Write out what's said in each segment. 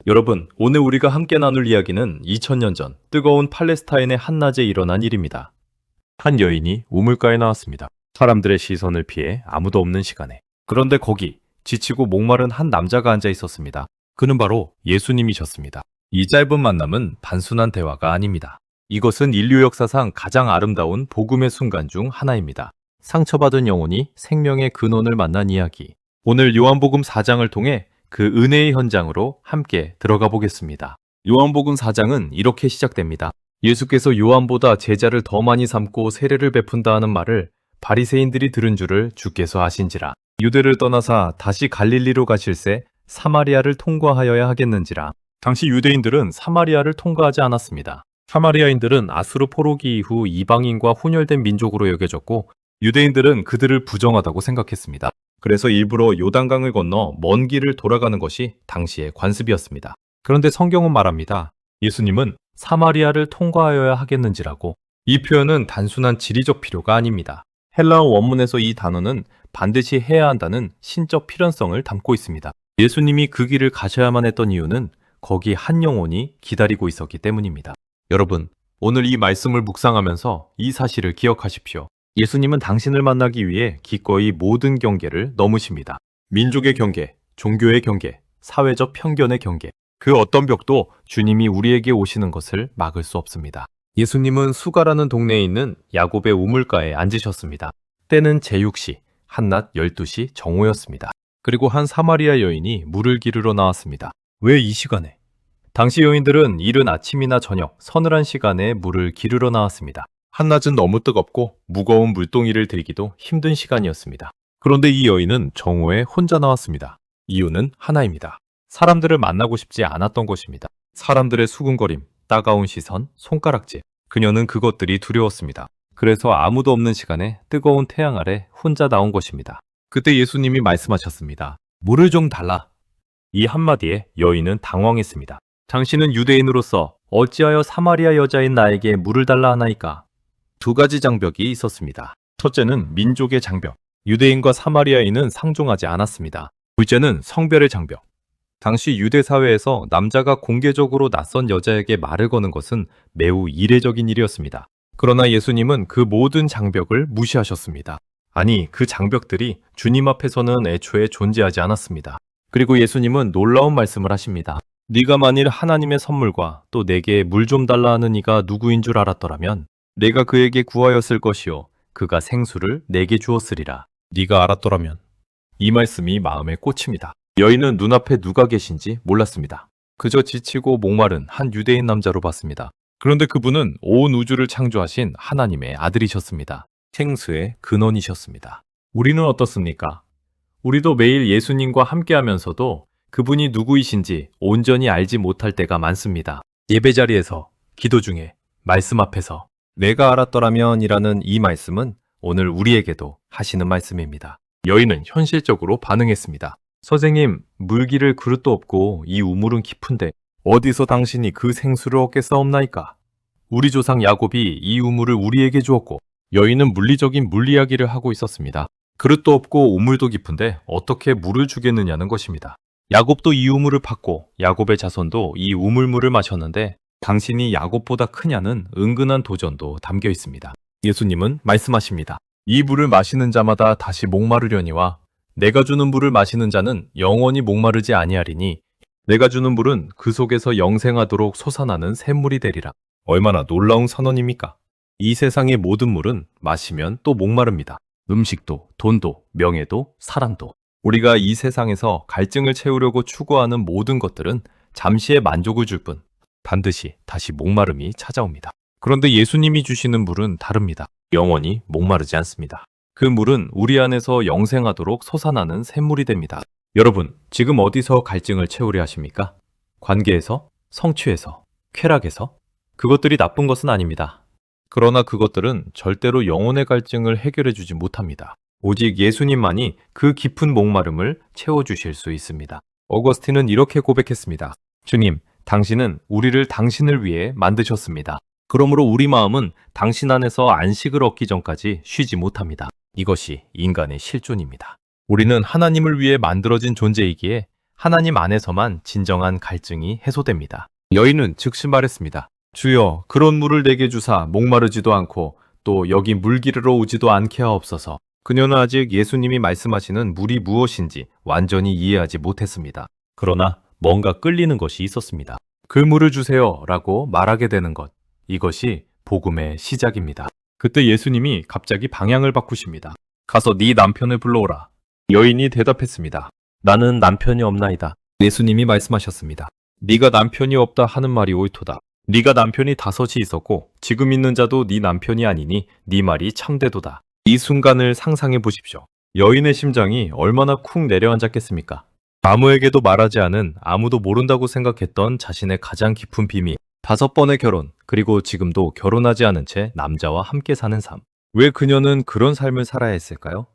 여러분, 오늘 우리가 함께 나눌 이야기는 2000년 전 뜨거운 팔레스타인의 한낮에 일어난 일입니다. 한 여인이 우물가에 나왔습니다. 사람들의 시선을 피해 아무도 없는 시간에. 그런데 거기 지치고 목마른 한 남자가 앉아 있었습니다. 그는 바로 예수님이셨습니다. 이 짧은 만남은 단순한 대화가 아닙니다. 이것은 인류 역사상 가장 아름다운 복음의 순간 중 하나입니다. 상처받은 영혼이 생명의 근원을 만난 이야기. 오늘 요한복음 4장을 통해 그 은혜의 현장으로 함께 들어가 보겠습니다. 요한복음 4장은 이렇게 시작됩니다. 예수께서 요한보다 제자를 더 많이 삼고 세례를 베푼다 하는 말을 바리새인들이 들은 줄을 주께서 아신지라. 유대를 떠나사 다시 갈릴리로 가실새 사마리아를 통과하여야 하겠는지라. 당시 유대인들은 사마리아를 통과하지 않았습니다. 사마리아인들은 아수르 포로기 이후 이방인과 혼혈된 민족으로 여겨졌고 유대인들은 그들을 부정하다고 생각했습니다. 그래서 일부러 요단강을 건너 먼 길을 돌아가는 것이 당시의 관습이었습니다. 그런데 성경은 말합니다. 예수님은 사마리아를 통과하여야 하겠는지라고. 이 표현은 단순한 지리적 필요가 아닙니다. 헬라어 원문에서 이 단어는 반드시 해야 한다는 신적 필연성을 담고 있습니다. 예수님이 그 길을 가셔야만 했던 이유는 거기 한 영혼이 기다리고 있었기 때문입니다. 여러분, 오늘 이 말씀을 묵상하면서 이 사실을 기억하십시오. 예수님은 당신을 만나기 위해 기꺼이 모든 경계를 넘으십니다. 민족의 경계, 종교의 경계, 사회적 편견의 경계. 그 어떤 벽도 주님이 우리에게 오시는 것을 막을 수 없습니다. 예수님은 수가라는 동네에 있는 야곱의 우물가에 앉으셨습니다. 때는 제6시, 한낮 12시 정오였습니다. 그리고 한 사마리아 여인이 물을 기르러 나왔습니다. 왜 이 시간에? 당시 여인들은 이른 아침이나 저녁, 서늘한 시간에 물을 기르러 나왔습니다. 한낮은 너무 뜨겁고 무거운 물동이를 들기도 힘든 시간이었습니다. 그런데 이 여인은 정오에 혼자 나왔습니다. 이유는 하나입니다. 사람들을 만나고 싶지 않았던 것입니다. 사람들의 수군거림, 따가운 시선, 손가락질. 그녀는 그것들이 두려웠습니다. 그래서 아무도 없는 시간에 뜨거운 태양 아래 혼자 나온 것입니다. 그때 예수님이 말씀하셨습니다. 물을 좀 달라. 이 한마디에 여인은 당황했습니다. 당신은 유대인으로서 어찌하여 사마리아 여자인 나에게 물을 달라 하나이까? 두 가지 장벽이 있었습니다. 첫째는 민족의 장벽. 유대인과 사마리아인은 상종하지 않았습니다. 둘째는 성별의 장벽. 당시 유대 사회에서 남자가 공개적으로 낯선 여자에게 말을 거는 것은 매우 이례적인 일이었습니다. 그러나 예수님은 그 모든 장벽을 무시하셨습니다. 아니, 그 장벽들이 주님 앞에서는 애초에 존재하지 않았습니다. 그리고 예수님은 놀라운 말씀을 하십니다. 네가 만일 하나님의 선물과 또 내게 물 좀 달라 하는 이가 누구인 줄 알았더라면 내가 그에게 구하였을 것이요 그가 생수를 내게 주었으리라. 네가 알았더라면. 이 말씀이 마음에 꽂힙니다. 여인은 눈앞에 누가 계신지 몰랐습니다. 그저 지치고 목마른 한 유대인 남자로 봤습니다. 그런데 그분은 온 우주를 창조하신 하나님의 아들이셨습니다. 생수의 근원이셨습니다. 우리는 어떻습니까? 우리도 매일 예수님과 함께하면서도 그분이 누구이신지 온전히 알지 못할 때가 많습니다. 예배 자리에서, 기도 중에, 말씀 앞에서. 내가 알았더라면 이라는 이 말씀은 오늘 우리에게도 하시는 말씀입니다. 여인은 현실적으로 반응했습니다. 선생님, 물 기를 그릇도 없고 이 우물은 깊은데 어디서 당신이 그 생수를 얻겠사옵나이까? 우리 조상 야곱이 이 우물을 우리에게 주었고. 여인은 물리적인 물 이야기를 하고 있었습니다. 그릇도 없고 우물도 깊은데 어떻게 물을 주겠느냐는 것입니다. 야곱도 이 우물을 팠고 야곱의 자손도 이 우물물을 마셨는데 당신이 야곱보다 크냐는 은근한 도전도 담겨 있습니다. 예수님은 말씀하십니다. 이 물을 마시는 자마다 다시 목마르려니와 내가 주는 물을 마시는 자는 영원히 목마르지 아니하리니 내가 주는 물은 그 속에서 영생하도록 솟아나는 샘물이 되리라. 얼마나 놀라운 선언입니까? 이 세상의 모든 물은 마시면 또 목마릅니다. 음식도, 돈도, 명예도, 사랑도. 우리가 이 세상에서 갈증을 채우려고 추구하는 모든 것들은 잠시의 만족을 줄 뿐 반드시 다시 목마름이 찾아옵니다. 그런데 예수님이 주시는 물은 다릅니다. 영원히 목마르지 않습니다. 그 물은 우리 안에서 영생하도록 솟아나는 샘물이 됩니다. 여러분, 지금 어디서 갈증을 채우려 하십니까? 관계에서? 성취에서? 쾌락에서? 그것들이 나쁜 것은 아닙니다. 그러나 그것들은 절대로 영혼의 갈증을 해결해 주지 못합니다. 오직 예수님만이 그 깊은 목마름을 채워주실 수 있습니다. 어거스틴은 이렇게 고백했습니다. 주님, 당신은 우리를 당신을 위해 만드셨습니다. 그러므로 우리 마음은 당신 안에서 안식을 얻기 전까지 쉬지 못합니다. 이것이 인간의 실존입니다. 우리는 하나님을 위해 만들어진 존재이기에 하나님 안에서만 진정한 갈증이 해소됩니다. 여인은 즉시 말했습니다. 주여, 그런 물을 내게 주사 목마르지도 않고 또 여기 물 기르러 오지도 않게 하옵소서. 그녀는 아직 예수님이 말씀하시는 물이 무엇인지 완전히 이해하지 못했습니다. 그러나 뭔가 끌리는 것이 있었습니다. 그 물을 주세요 라고 말하게 되는 것. 이것이 복음의 시작입니다. 그때 예수님이 갑자기 방향을 바꾸십니다. 가서 네 남편을 불러오라. 여인이 대답했습니다. 나는 남편이 없나이다. 예수님이 말씀하셨습니다. 네가 남편이 없다 하는 말이 옳도다. 네가 남편이 5이 있었고 지금 있는 자도 네 남편이 아니니 네 말이 참되도다. 이 순간을 상상해 보십시오. 여인의 심장이 얼마나 쿵 내려앉았겠습니까? 아무에게도 말하지 않은, 아무도 모른다고 생각했던 자신의 가장 깊은 비밀, 5번의 결혼, 그리고 지금도 결혼하지 않은 채 남자와 함께 사는 삶. 왜 그녀는 그런 삶을 살아야 했을까요?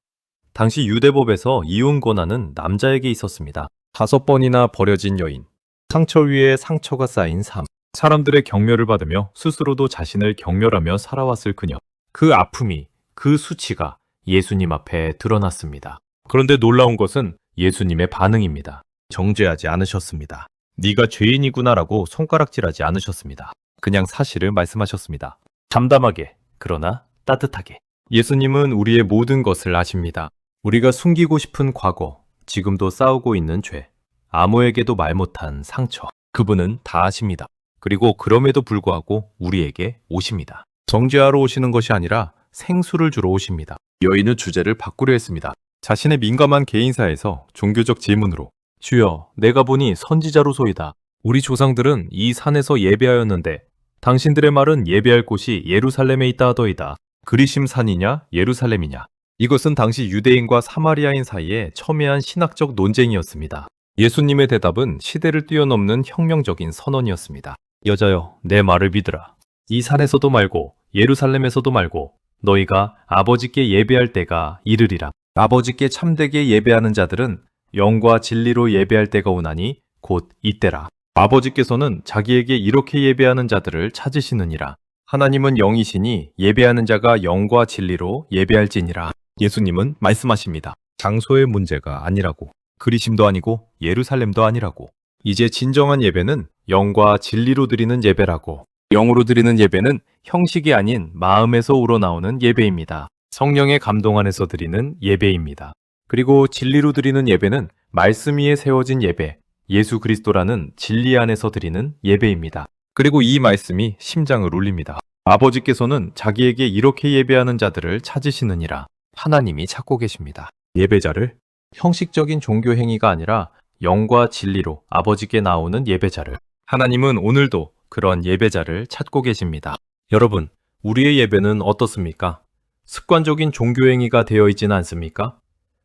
당시 유대법에서 이혼 권한은 남자에게 있었습니다. 5번이나 버려진 여인, 상처 위에 상처가 쌓인 삶, 사람들의 격려를 받으며 스스로도 자신을 경멸하며 살아왔을 그녀. 그 아픔이, 그 수치가 예수님 앞에 드러났습니다. 그런데 놀라운 것은 예수님의 반응입니다. 정죄하지 않으셨습니다. 네가 죄인이구나라고 손가락질하지 않으셨습니다. 그냥 사실을 말씀하셨습니다. 담담하게, 그러나 따뜻하게. 예수님은 우리의 모든 것을 아십니다. 우리가 숨기고 싶은 과거, 지금도 싸우고 있는 죄, 아무에게도 말 못한 상처, 그분은 다 아십니다. 그리고 그럼에도 불구하고 우리에게 오십니다. 정죄하러 오시는 것이 아니라 생수를 주러 오십니다. 여인은 주제를 바꾸려 했습니다. 자신의 민감한 개인사에서 종교적 질문으로 주여, 내가 보니 선지자로소이다. 우리 조상들은 이 산에서 예배하였는데 당신들의 말은 예배할 곳이 예루살렘에 있다 하더이다. 그리심 산이냐 예루살렘이냐. 이것은 당시 유대인과 사마리아인 사이에 첨예한 신학적 논쟁이었습니다. 예수님의 대답은 시대를 뛰어넘는 혁명적인 선언이었습니다. 여자여, 내 말을 믿으라. 이 산에서도 말고 예루살렘에서도 말고 너희가 아버지께 예배할 때가 이르리라. 아버지께 참되게 예배하는 자들은 영과 진리로 예배할 때가 오나니 곧 이때라. 아버지께서는 자기에게 이렇게 예배하는 자들을 찾으시느니라. 하나님은 영이시니 예배하는 자가 영과 진리로 예배할지니라. 예수님은 말씀하십니다. 장소의 문제가 아니라고, 그리심도 아니고 예루살렘도 아니라고. 이제 진정한 예배는 영과 진리로 드리는 예배라고. 영으로 드리는 예배는 형식이 아닌 마음에서 우러나오는 예배입니다. 성령의 감동 안에서 드리는 예배입니다. 그리고 진리로 드리는 예배는 말씀 위에 세워진 예배, 예수 그리스도라는 진리 안에서 드리는 예배입니다. 그리고 이 말씀이 심장을 울립니다. 아버지께서는 자기에게 이렇게 예배하는 자들을 찾으시느니라. 하나님이 찾고 계십니다. 예배자를 형식적인 종교 행위가 아니라 영과 진리로 아버지께 나오는 예배자를. 하나님은 오늘도 그런 예배자를 찾고 계십니다. 여러분, 우리의 예배는 어떻습니까? 습관적인 종교 행위가 되어 있지는 않습니까?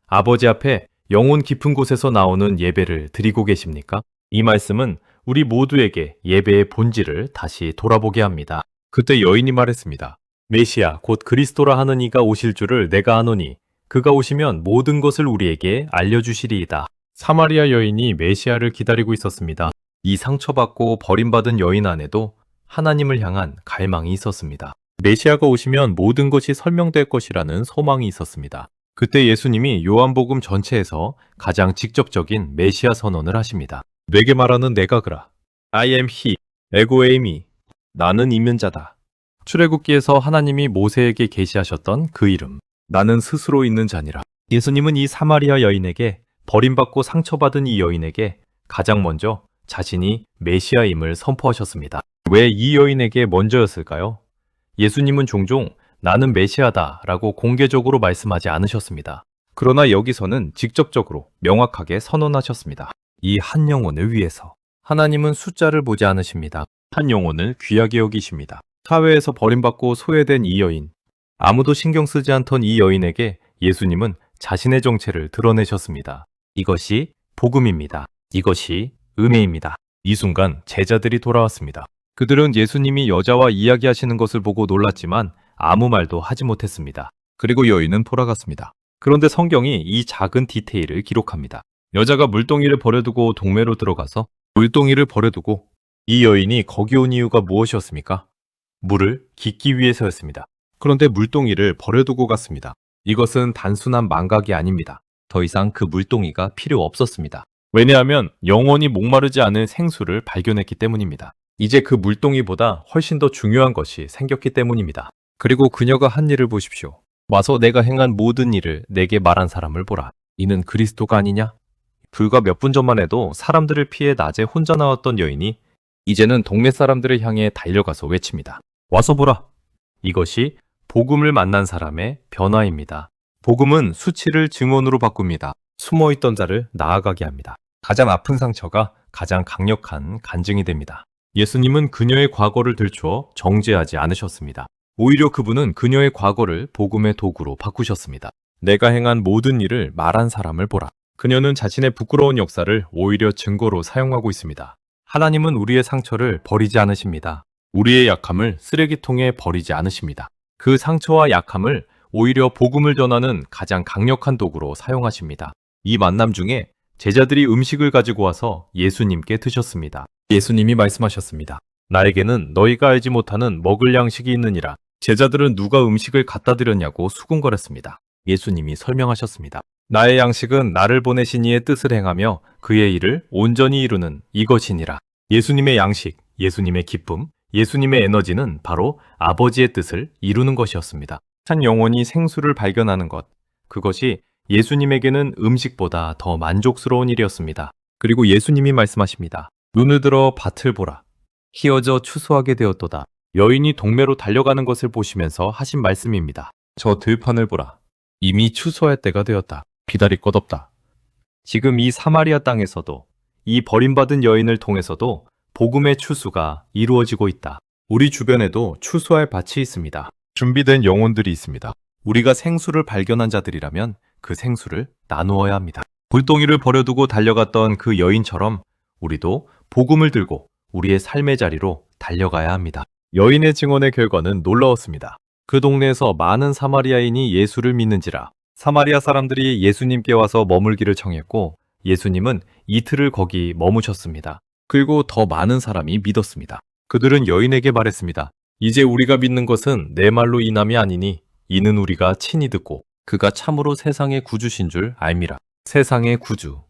아버지 앞에 영혼 깊은 곳에서 나오는 예배를 드리고 계십니까? 이 말씀은 우리 모두에게 예배의 본질을 다시 돌아보게 합니다. 그때 여인이 말했습니다. 메시아 곧 그리스도라 하는 이가 오실 줄을 내가 아노니 그가 오시면 모든 것을 우리에게 알려주시리이다. 사마리아 여인이 메시아를 기다리고 있었습니다. 이 상처받고 버림받은 여인 안에도 하나님을 향한 갈망이 있었습니다. 메시아가 오시면 모든 것이 설명될 것이라는 소망이 있었습니다. 그때 예수님이 요한복음 전체에서 가장 직접적인 메시아 선언을 하십니다. 내게 말하는 내가 그라. I am he, 에고 에이미. 나는 이면자다. 출애굽기에서 하나님이 모세에게 계시하셨던 그 이름. 나는 스스로 있는 자니라. 예수님은 이 사마리아 여인에게, 버림받고 상처받은 이 여인에게 가장 먼저 자신이 메시아임을 선포하셨습니다. 왜 이 여인에게 먼저였을까요? 예수님은 종종 나는 메시아다 라고 공개적으로 말씀하지 않으셨습니다. 그러나 여기서는 직접적으로 명확하게 선언하셨습니다. 이 한 영혼을 위해서. 하나님은 숫자를 보지 않으십니다. 한 영혼을 귀하게 여기십니다. 사회에서 버림받고 소외된 이 여인, 아무도 신경 쓰지 않던 이 여인에게 예수님은 자신의 정체를 드러내셨습니다. 이것이 복음입니다. 이것이 은혜입니다. 이 순간 제자들이 돌아왔습니다. 그들은 예수님이 여자와 이야기하시는 것을 보고 놀랐지만 아무 말도 하지 못했습니다. 그리고 여인은 돌아갔습니다. 그런데 성경이 이 작은 디테일을 기록합니다. 여자가 물동이를 버려두고 동매로 들어가서 물동이를 버려두고 이 여인이 거기 온 이유가 무엇이었습니까? 물을 깃기 위해서였습니다. 그런데 물동이를 버려두고 갔습니다. 이것은 단순한 망각이 아닙니다. 더 이상 그 물동이가 필요 없었습니다. 왜냐하면 영원히 목마르지 않은 생수를 발견했기 때문입니다. 이제 그 물동이보다 훨씬 더 중요한 것이 생겼기 때문입니다. 그리고 그녀가 한 일을 보십시오. 와서 내가 행한 모든 일을 내게 말한 사람을 보라. 이는 그리스도가 아니냐? 불과 몇 분 전만 해도 사람들을 피해 낮에 혼자 나왔던 여인이 이제는 동네 사람들을 향해 달려가서 외칩니다. 와서 보라. 이것이 복음을 만난 사람의 변화입니다. 복음은 수치를 증언으로 바꿉니다. 숨어있던 자를 나아가게 합니다. 가장 아픈 상처가 가장 강력한 간증이 됩니다. 예수님은 그녀의 과거를 들추어 정죄하지 않으셨습니다. 오히려 그분은 그녀의 과거를 복음의 도구로 바꾸셨습니다. 내가 행한 모든 일을 말한 사람을 보라. 그녀는 자신의 부끄러운 역사를 오히려 증거로 사용하고 있습니다. 하나님은 우리의 상처를 버리지 않으십니다. 우리의 약함을 쓰레기통에 버리지 않으십니다. 그 상처와 약함을 오히려 복음을 전하는 가장 강력한 도구로 사용하십니다. 이 만남 중에 제자들이 음식을 가지고 와서 예수님께 드셨습니다. 예수님이 말씀하셨습니다. 나에게는 너희가 알지 못하는 먹을 양식이 있느니라. 제자들은 누가 음식을 갖다 드렸냐고 수군거렸습니다. 예수님이 설명하셨습니다. 나의 양식은 나를 보내신 이의 뜻을 행하며 그의 일을 온전히 이루는 이것이니라. 예수님의 양식, 예수님의 기쁨, 예수님의 에너지는 바로 아버지의 뜻을 이루는 것이었습니다. 한 영혼이 생수를 발견하는 것, 그것이 예수님에게는 음식보다 더 만족스러운 일이었습니다. 그리고 예수님이 말씀하십니다. 눈을 들어 밭을 보라. 희어져 추수하게 되었도다. 여인이 동매로 달려가는 것을 보시면서 하신 말씀입니다. 저 들판을 보라. 이미 추수할 때가 되었다. 기다릴 것 없다. 지금 이 사마리아 땅에서도 이 버림받은 여인을 통해서도 복음의 추수가 이루어지고 있다. 우리 주변에도 추수할 밭이 있습니다. 준비된 영혼들이 있습니다. 우리가 생수를 발견한 자들이라면 그 생수를 나누어야 합니다. 불덩이를 버려두고 달려갔던 그 여인처럼 우리도 복음을 들고 우리의 삶의 자리로 달려가야 합니다. 여인의 증언의 결과는 놀라웠습니다. 그 동네에서 많은 사마리아인이 예수를 믿는지라. 사마리아 사람들이 예수님께 와서 머물기를 청했고 예수님은 이틀을 거기 머무셨습니다. 그리고 더 많은 사람이 믿었습니다. 그들은 여인에게 말했습니다. 이제 우리가 믿는 것은 내 말로 인함이 아니니 이는 우리가 친히 듣고 그가 참으로 세상의 구주신 줄 알미라. 세상의 구주.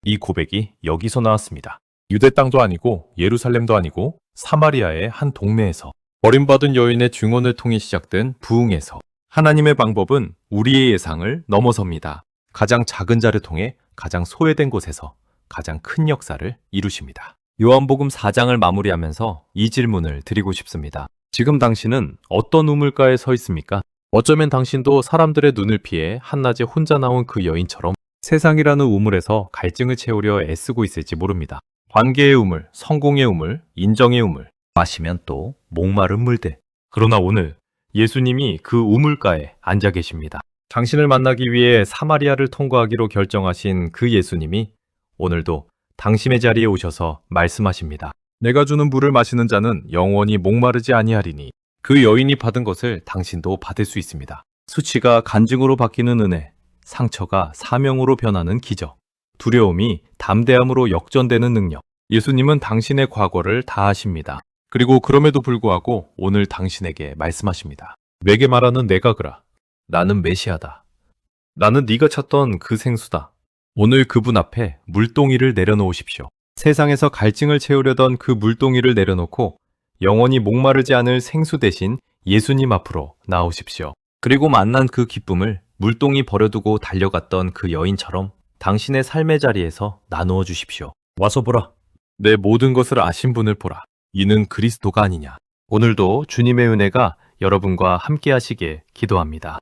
이 고백이 여기서 나왔습니다. 유대 땅도 아니고 예루살렘도 아니고 사마리아의 한 동네에서 버림받은 여인의 증언을 통해 시작된 부흥에서 하나님의 방법은 우리의 예상을 넘어섭니다. 가장 작은 자를 통해 가장 소외된 곳에서 가장 큰 역사를 이루십니다. 요한복음 4장을 마무리하면서 이 질문을 드리고 싶습니다. 지금 당신은 어떤 우물가에 서 있습니까? 어쩌면 당신도 사람들의 눈을 피해 한낮에 혼자 나온 그 여인처럼 세상이라는 우물에서 갈증을 채우려 애쓰고 있을지 모릅니다. 관계의 우물, 성공의 우물, 인정의 우물, 마시면 또 목마른 물들. 그러나 오늘 예수님이 그 우물가에 앉아 계십니다. 당신을 만나기 위해 사마리아를 통과하기로 결정하신 그 예수님이 오늘도 당신의 자리에 오셔서 말씀하십니다. 내가 주는 물을 마시는 자는 영원히 목마르지 아니하리니 그 여인이 받은 것을 당신도 받을 수 있습니다. 수치가 간증으로 바뀌는 은혜, 상처가 사명으로 변하는 기적, 두려움이 담대함으로 역전되는 능력. 예수님은 당신의 과거를 다 아십니다. 그리고 그럼에도 불구하고 오늘 당신에게 말씀하십니다. 내게 말하는 내가 그라. 나는 메시아다. 나는 네가 찾던 그 생수다. 오늘 그분 앞에 물동이를 내려놓으십시오. 세상에서 갈증을 채우려던 그 물동이를 내려놓고 영원히 목마르지 않을 생수 대신 예수님 앞으로 나오십시오. 그리고 만난 그 기쁨을 물동이 버려두고 달려갔던 그 여인처럼 당신의 삶의 자리에서 나누어 주십시오. 와서 보라. 내 모든 것을 아신 분을 보라. 이는 그리스도가 아니냐. 오늘도 주님의 은혜가 여러분과 함께 하시길 기도합니다.